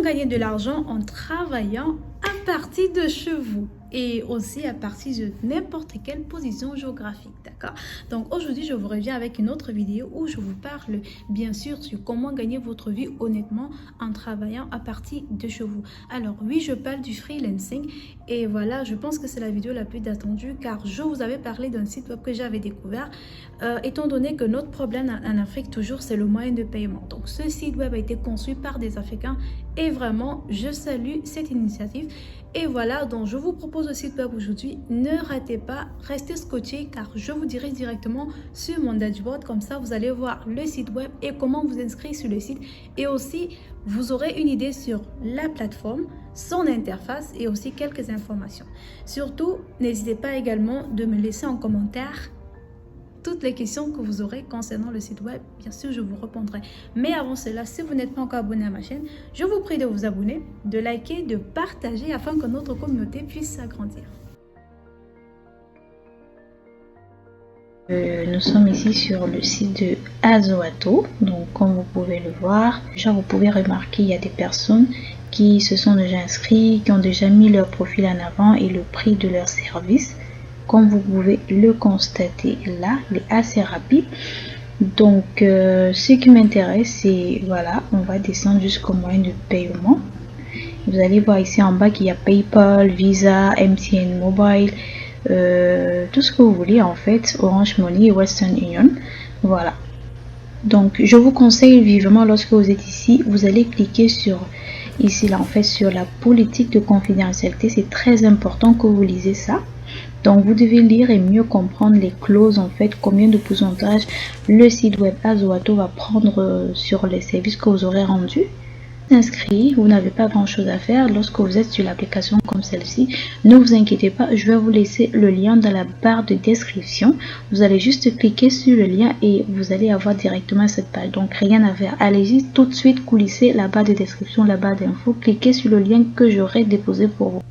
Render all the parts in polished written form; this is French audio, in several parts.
gagner de l'argent en travaillant à partir de chez vous et aussi à partir de n'importe quelle position géographique, d'accord? Donc aujourd'hui, je vous reviens avec une autre vidéo où je vous parle bien sûr sur comment gagner votre vie honnêtement en travaillant à partir de chez vous. Alors oui, je parle du freelancing et voilà, je pense que c'est la vidéo la plus attendue car je vous avais parlé d'un site web que j'avais découvert étant donné que notre problème en Afrique toujours c'est le moyen de paiement. Donc ce site web a été conçu par des Africains et vraiment je salue cette initiative. Et voilà, donc je vous propose le site web aujourd'hui. Ne ratez pas, restez scotché car je vous dirige directement sur mon dashboard. Comme ça, vous allez voir le site web et comment vous inscrire sur le site. Et aussi, vous aurez une idée sur la plateforme, son interface et aussi quelques informations. Surtout, n'hésitez pas également de me laisser en commentaire toutes les questions que vous aurez concernant le site web. Bien sûr, je vous répondrai. Mais avant cela, si vous n'êtes pas encore abonné à ma chaîne, je vous prie de vous abonner, de liker, de partager afin que notre communauté puisse s'agrandir. Nous sommes ici sur le site de Azoato. Donc comme vous pouvez le voir, déjà vous pouvez remarquer il y a des personnes qui se sont déjà inscrits, qui ont déjà mis leur profil en avant et le prix de leur service. Comme vous pouvez le constater là, il est assez rapide. Donc ce qui m'intéresse, c'est voilà, on va descendre jusqu'au moyen de paiement. Vous allez voir ici en bas qu'il y a PayPal, Visa, MTN Mobile, tout ce que vous voulez en fait, Orange Money et Western Union. Voilà. Donc je vous conseille vivement, lorsque vous êtes ici, vous allez cliquer sur ici là en fait sur la politique de confidentialité. C'est très important que vous lisez ça. Donc vous devez lire et mieux comprendre les clauses en fait, combien de pourcentage le site web Azoato va prendre sur les services que vous aurez rendus. Inscrit, vous n'avez pas grand chose à faire. Lorsque vous êtes sur l'application comme celle-ci, ne vous inquiétez pas, je vais vous laisser le lien dans la barre de description. Vous allez juste cliquer sur le lien et vous allez avoir directement cette page. Donc rien à faire, allez-y tout de suite, coulissez la barre de description, la barre d'infos, cliquez sur le lien que j'aurai déposé pour vous.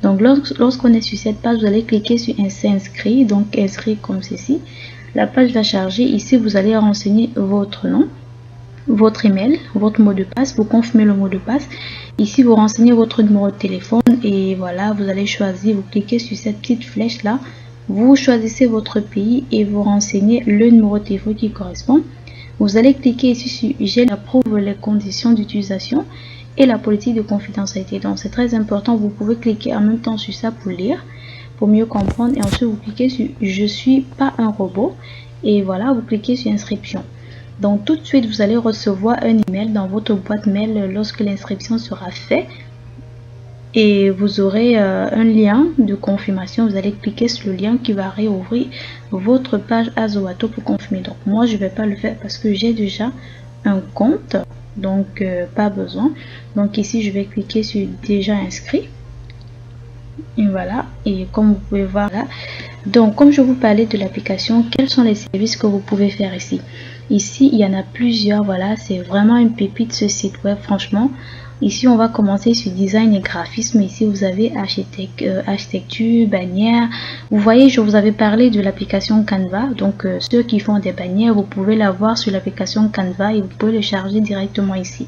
Donc lorsqu'on est sur cette page, vous allez cliquer sur s'inscrire, donc inscrire comme ceci. La page va charger. Ici vous allez renseigner votre nom, votre email, votre mot de passe, vous confirmez le mot de passe. Ici vous renseignez votre numéro de téléphone et voilà, vous allez choisir, vous cliquez sur cette petite flèche là, vous choisissez votre pays et vous renseignez le numéro de téléphone qui correspond. Vous allez cliquer ici sur j'approuve les conditions d'utilisation et la politique de confidentialité. Donc c'est très important, vous pouvez cliquer en même temps sur ça pour lire, pour mieux comprendre, et ensuite vous cliquez sur je suis pas un robot et voilà, vous cliquez sur inscription. Donc tout de suite vous allez recevoir un email dans votre boîte mail lorsque l'inscription sera faite et vous aurez un lien de confirmation. Vous allez cliquer sur le lien qui va réouvrir votre page Azoato pour confirmer. Donc moi je vais pas le faire parce que j'ai déjà un compte, donc pas besoin. Donc ici je vais cliquer sur déjà inscrit et voilà, et comme vous pouvez voir là, donc comme je vous parlais de l'application, quels sont les services que vous pouvez faire ici? Ici il y en a plusieurs, voilà, c'est vraiment une pépite ce site web franchement. Ici on va commencer sur design et graphisme. Ici vous avez architecture, bannière. Vous voyez, je vous avais parlé de l'application Canva. Donc ceux qui font des bannières, vous pouvez l'avoir sur l'application Canva et vous pouvez le charger directement ici.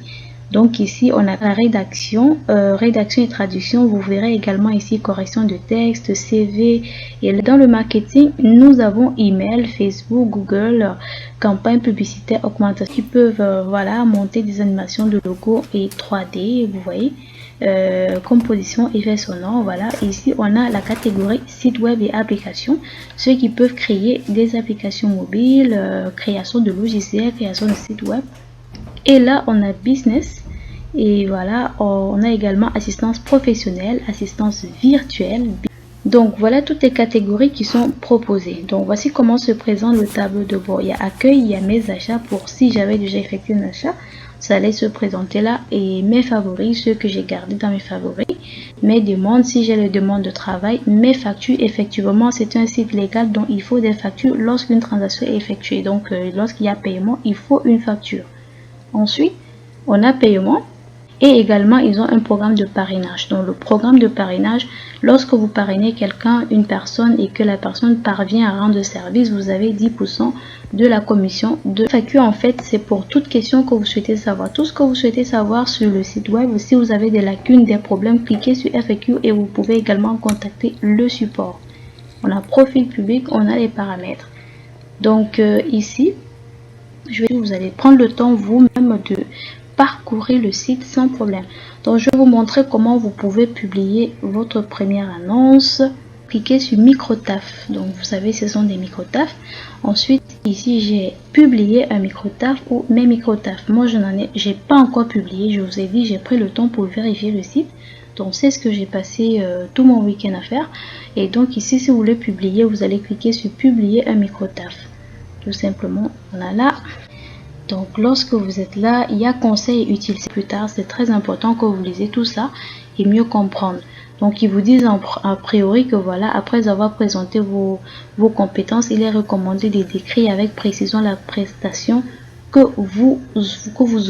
Donc ici on a la rédaction, rédaction et traduction. Vous verrez également ici correction de texte, CV. Et dans le marketing, nous avons email, Facebook, Google, campagne publicitaire, augmentation qui peuvent voilà, monter des animations de logo et 3D. Vous voyez, composition, effet sonore. Voilà, ici on a la catégorie site web et applications, ceux qui peuvent créer des applications mobiles, création de logiciels, création de sites web. Et là on a business et voilà, on a également assistance professionnelle, assistance virtuelle. Donc voilà toutes les catégories qui sont proposées. Donc voici comment se présente le tableau de bord. Il y a accueil, il y a mes achats pour si j'avais déjà effectué un achat, ça allait se présenter là, et mes favoris, ceux que j'ai gardés dans mes favoris, mes demandes si j'ai les demandes de travail, mes factures. Effectivement c'est un site légal donc il faut des factures lorsqu'une transaction est effectuée. Donc lorsqu'il y a paiement, il faut une facture. Ensuite on a paiement Et également, ils ont un programme de parrainage. Donc, le programme de parrainage, lorsque vous parrainez quelqu'un, une personne, et que la personne parvient à rendre service, vous avez 10% de la commission de FAQ. En fait, c'est pour toute question que vous souhaitez savoir. Tout ce que vous souhaitez savoir sur le site web, si vous avez des lacunes, des problèmes, cliquez sur FAQ et vous pouvez également contacter le support. On a profil public, on a les paramètres. Donc, ici, vous allez prendre le temps vous-même de parcourir le site sans problème. Donc je vais vous montrer comment vous pouvez publier votre première annonce. Cliquez sur micro-taf. Donc vous savez, ce sont des micro-taf. Ensuite ici j'ai publié un micro-taf ou mes micro-taf. Moi j'ai pas encore publié. Je vous ai dit, j'ai pris le temps pour vérifier le site. Donc c'est ce que j'ai passé tout mon week-end à faire. Et donc ici, si vous voulez publier, vous allez cliquer sur publier un micro-taf. Tout simplement, voilà là. Donc lorsque vous êtes là, il y a conseils et utiliser plus tard. C'est très important que vous lisez tout ça et mieux comprendre. Donc ils vous disent a priori que voilà, après avoir présenté vos compétences, il est recommandé de décrire avec précision la prestation que vous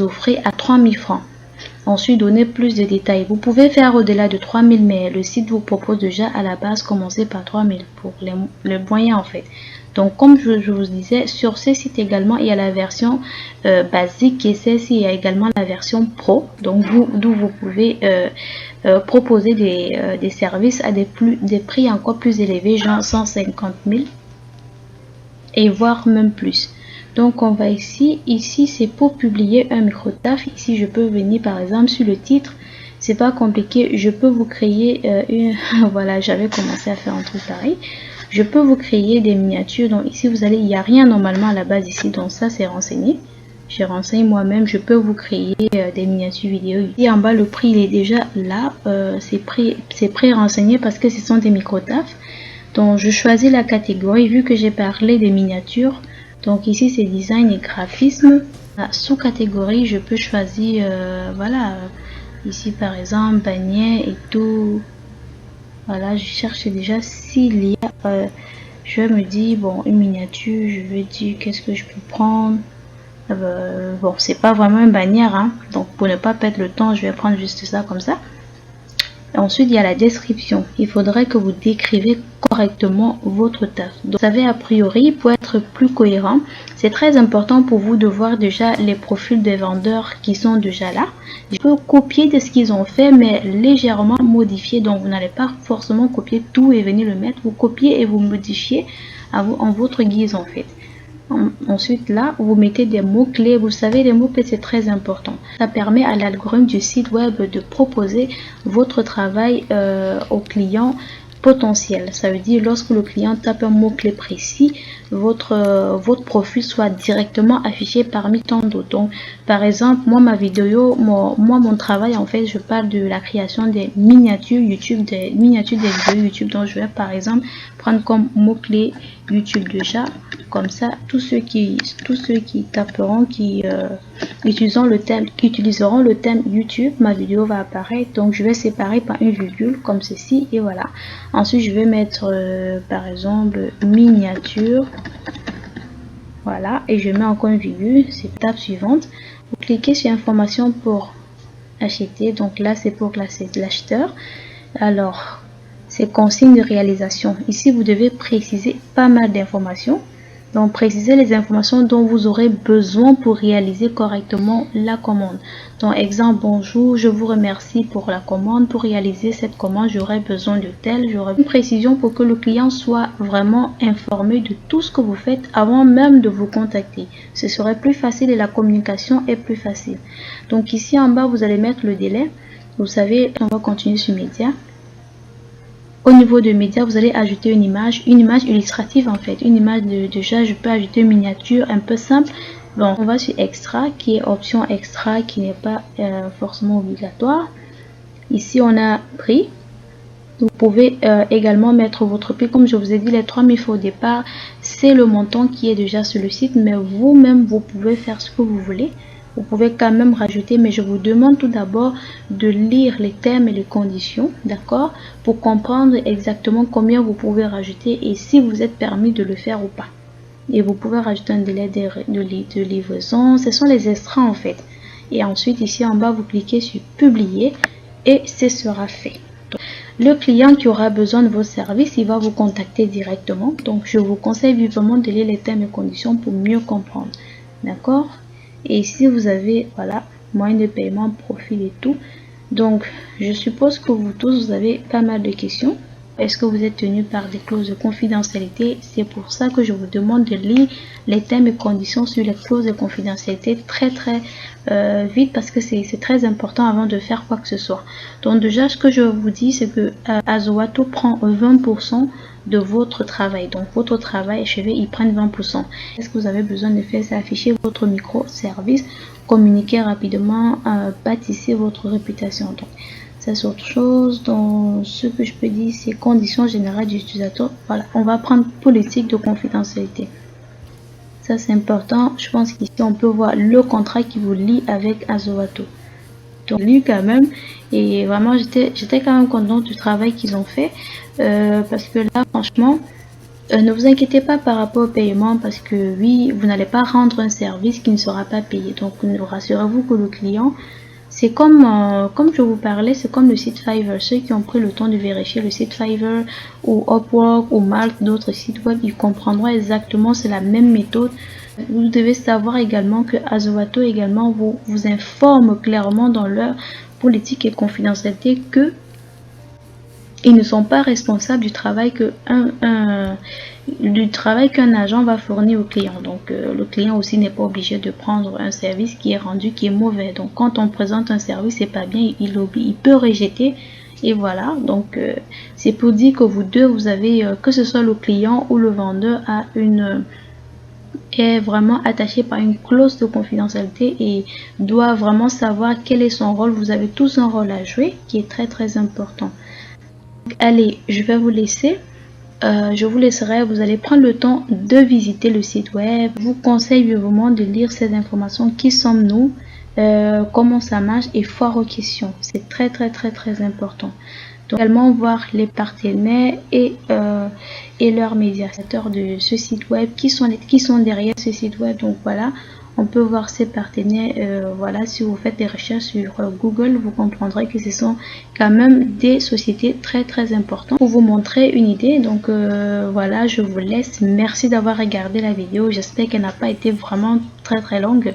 offrez à 3000 francs. Ensuite, donnez plus de détails. Vous pouvez faire au-delà de 3000, mais le site vous propose déjà à la base commencer par 3000 pour les moyens en fait. Donc comme je vous disais, sur ce site également, il y a la version basique et celle-ci, il y a également la version pro. Donc d'où vous pouvez proposer des services à des prix encore plus élevés, genre 150 000 et voire même plus. Donc on va ici c'est pour publier un micro-taf. Ici je peux venir par exemple sur le titre. C'est pas compliqué, je peux vous créer voilà, j'avais commencé à faire un truc pareil. Je peux vous créer des miniatures. Donc ici vous allez, il n'y a rien normalement à la base ici, donc ça c'est renseigné. Je renseigne moi-même, je peux vous créer des miniatures vidéo. Ici en bas le prix il est déjà là, c'est pré-renseigné parce que ce sont des micro-tafs. Donc je choisis la catégorie vu que j'ai parlé des miniatures. Donc ici c'est design et graphisme. La sous-catégorie je peux choisir voilà, ici par exemple bannière et tout. Voilà, je cherche déjà s'il y a je me dis bon, une miniature, je vais dire qu'est-ce que je peux prendre. Bon, c'est pas vraiment une bannière hein, donc pour ne pas perdre le temps je vais prendre juste ça comme ça. Ensuite, il y a la description. Il faudrait que vous décrivez correctement votre taf. Donc, vous savez, a priori, pour être plus cohérent, c'est très important pour vous de voir déjà les profils des vendeurs qui sont déjà là. Je peux copier de ce qu'ils ont fait, mais légèrement modifier. Donc, vous n'allez pas forcément copier tout et venir le mettre. Vous copiez et vous modifiez en votre guise, en fait. Ensuite là vous mettez des mots-clés. Vous savez, les mots-clés c'est très important. Ça permet à l'algorithme du site web de proposer votre travail aux clients potentiels. Ça veut dire lorsque le client tape un mot-clé précis, votre profil soit directement affiché parmi tant d'autres. Donc par exemple, moi ma vidéo, mon travail en fait, je parle de la création des miniatures YouTube, des miniatures des vidéos YouTube. Donc je vais par exemple prendre comme mot-clé YouTube déjà. Comme ça, tous ceux qui taperont, qui utiliseront le thème YouTube, ma vidéo va apparaître. Donc je vais séparer par une virgule comme ceci et voilà. Ensuite je vais mettre par exemple miniature, voilà, et je mets encore une virgule. C'est l'étape suivante. Vous cliquez sur information pour acheter. Donc là c'est pour l'acheteur. Alors c'est consigne de réalisation. Ici vous devez préciser pas mal d'informations. Donc précisez les informations dont vous aurez besoin pour réaliser correctement la commande. Donc exemple, bonjour, je vous remercie pour la commande. Pour réaliser cette commande, j'aurai besoin de tel. J'aurai une précision pour que le client soit vraiment informé de tout ce que vous faites avant même de vous contacter. Ce serait plus facile et la communication est plus facile. Donc ici en bas, vous allez mettre le délai. Vous savez, on va continuer sur médias. Au niveau de médias, vous allez ajouter une image illustrative en fait, une image déjà. Je peux ajouter une miniature un peu simple. Bon, on va sur extra, qui est option extra, qui n'est pas forcément obligatoire. Ici on a prix. Vous pouvez également mettre votre prix. Comme je vous ai dit, les 3000 francs au départ, c'est le montant qui est déjà sur le site, mais vous-même vous pouvez faire ce que vous voulez. Vous pouvez quand même rajouter, mais je vous demande tout d'abord de lire les termes et les conditions, d'accord, pour comprendre exactement combien vous pouvez rajouter et si vous êtes permis de le faire ou pas. Et vous pouvez rajouter un délai de livraison. Ce sont les extras en fait. et ensuite ici en bas vous cliquez sur publier et ce sera fait. Donc, le client qui aura besoin de vos services, il va vous contacter directement. Donc je vous conseille vivement de lire les termes et conditions pour mieux comprendre. D'accord? Et ici vous avez voilà moyen de paiement, profil et tout. Donc je suppose que vous tous vous avez pas mal de questions. Est-ce que vous êtes tenu par des clauses de confidentialité? C'est pour ça que je vous demande de lire les termes et conditions sur les clauses de confidentialité très vite, parce que c'est très important avant de faire quoi que ce soit. Donc déjà, ce que je vous dis, c'est que Azoato prend 20% de votre travail. Donc votre travail achevé, ils prennent 20%. Est-ce que vous avez besoin de faire? C'est afficher votre microservice, communiquer rapidement, bâtissez votre réputation. Donc c'est autre chose. Donc ce que je peux dire, c'est conditions générales d'utilisateur. Voilà, on va prendre politique de confidentialité. Ça c'est important. Je pense qu'ici on peut voir le contrat qui vous lie avec Azoato. Donc lui quand même, et vraiment j'étais quand même content du travail qu'ils ont fait, parce que là franchement ne vous inquiétez pas par rapport au paiement, parce que oui, vous n'allez pas rendre un service qui ne sera pas payé. Donc rassurez-vous que le client, c'est comme je vous parlais, c'est comme le site Fiverr. Ceux qui ont pris le temps de vérifier le site Fiverr ou Upwork ou Malt, d'autres sites web, ils comprendront exactement, c'est la même méthode. Vous devez savoir également que Azoato également vous informe clairement dans leur politique et confidentialité que ils ne sont pas responsables du travail qu'un agent va fournir au client. Donc le client aussi n'est pas obligé de prendre un service qui est rendu, qui est mauvais. Donc quand on présente un service, c'est pas bien, il peut rejeter. Et voilà, donc c'est pour dire que vous deux, vous avez, que ce soit le client ou le vendeur, est vraiment attaché par une clause de confidentialité et doit vraiment savoir quel est son rôle. Vous avez tous un rôle à jouer qui est très important. Donc, allez, je vais vous laisser. Je vous laisserai, vous allez prendre le temps de visiter le site web. Je vous conseille vivement de lire ces informations. Qui sommes-nous, comment ça marche et foire aux questions. C'est très important. Donc également voir les partenaires et leurs médiateurs de ce site web, qui sont derrière ce site web. Donc voilà, on peut voir ces partenaires. Voilà, si vous faites des recherches sur Google, vous comprendrez que ce sont quand même des sociétés très importantes. Pour vous montrer une idée, donc voilà, je vous laisse. Merci d'avoir regardé la vidéo. J'espère qu'elle n'a pas été vraiment très longue.